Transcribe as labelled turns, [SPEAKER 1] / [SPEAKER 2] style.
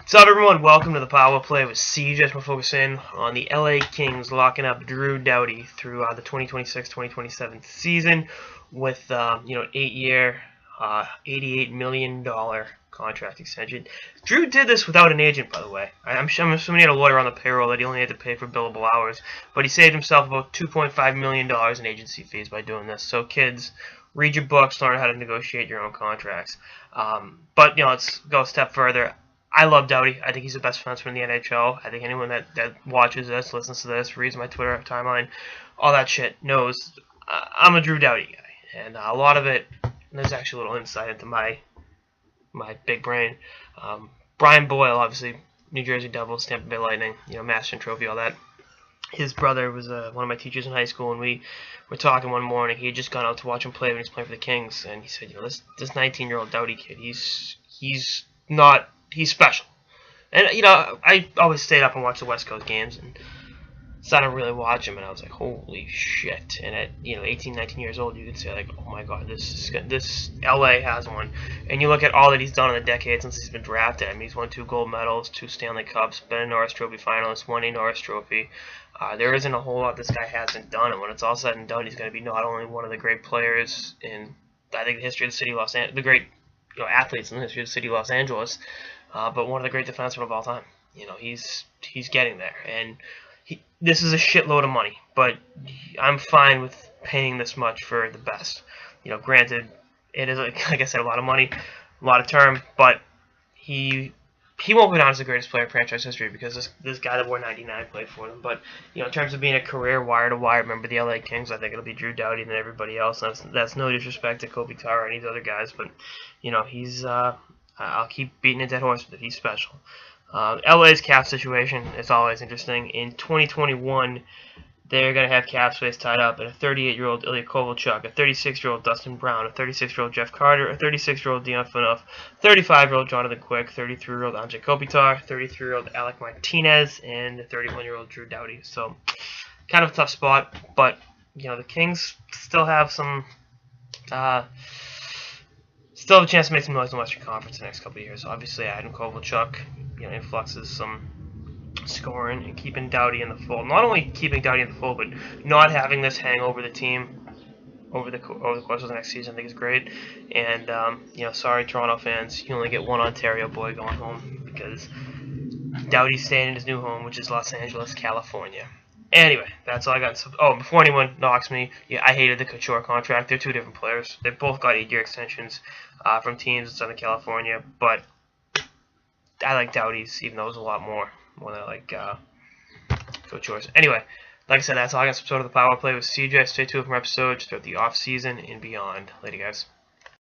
[SPEAKER 1] What's up, everyone? Welcome to the Power Play with CJ. We're focusing on the LA Kings locking up Drew Doughty through the 2026-2027 season with 8-year, $88 million contract extension. Drew did this without an agent, by the way. I'm assuming he had a lawyer on the payroll that he only had to pay for billable hours, but he saved himself about $2.5 million in agency fees by doing this. So kids, read your books, learn how to negotiate your own contracts. But let's go a step further. I love Doughty. I think he's the best defenseman in the NHL. I think anyone that watches this, listens to this, reads my Twitter timeline, all that shit, knows I'm a Drew Doughty guy. And a lot of it, there's actually a little insight into my big brain. Brian Boyle, obviously, New Jersey Devils, Tampa Bay Lightning, Masterton Trophy, all that. His brother was one of my teachers in high school, and we were talking one morning. He had just gone out to watch him play when he was playing for the Kings, and he said, this 19-year-old Doughty kid, he's special. And, I always stayed up and watched the West Coast games and started to really watch him, and I was like, holy shit. And at, 18, 19 years old, you could say, like, oh my god, this LA has one. And you look at all that he's done in the decade since he's been drafted. I mean, he's won 2 gold medals, 2 Stanley Cups, been a Norris Trophy finalist, won a Norris Trophy. There isn't a whole lot this guy hasn't done, and when it's all said and done, he's going to be not only one of the great players in, I think, the history of the city of Los Angeles, the great athletes in the history of the city of Los Angeles, but one of the great defensemen of all time. He's getting there, and this is a shitload of money, but I'm fine with paying this much for the best. Granted, it is, like I said, a lot of money, a lot of term, but he won't go down as the greatest player in franchise history because this guy that wore 99 played for them. But in terms of being a career wire-to-wire member of the LA Kings, I think it'll be Drew Doughty and everybody else. That's no disrespect to Kobe Tara and these other guys, but he's I'll keep beating a dead horse with it. He's special. LA's cap situation is always interesting. In 2021, they're going to have cap space tied up at a 38-year-old Ilya Kovalchuk, a 36-year-old Dustin Brown, a 36-year-old Jeff Carter, a 36-year-old Dion Phaneuf, 35-year-old Jonathan Quick, 33-year-old Andrei Kopitar, 33-year-old Alec Martinez, and a 31-year-old Drew Doughty. So, kind of a tough spot, but the Kings still have still have a chance to make some noise in the Western Conference the next couple of years. Obviously, adding Kovalchuk, influxes some scoring and keeping Doughty in the fold. Not only keeping Doughty in the fold, but not having this hang over the team over the course of the next season, I think is great. And sorry Toronto fans, you only get one Ontario boy going home because Doughty's staying in his new home, which is Los Angeles, California. Anyway, that's all I got. Oh, before anyone knocks me, I hated the Couture contract. They're 2 different players. They both got 8-year extensions from teams in Southern California, but I like Doughty's, even though it was a lot more than I like Couture's. Anyway, like I said, that's all I got. This episode of the Power Play with CJ. Stay tuned for more episodes throughout the off season and beyond. Later, guys.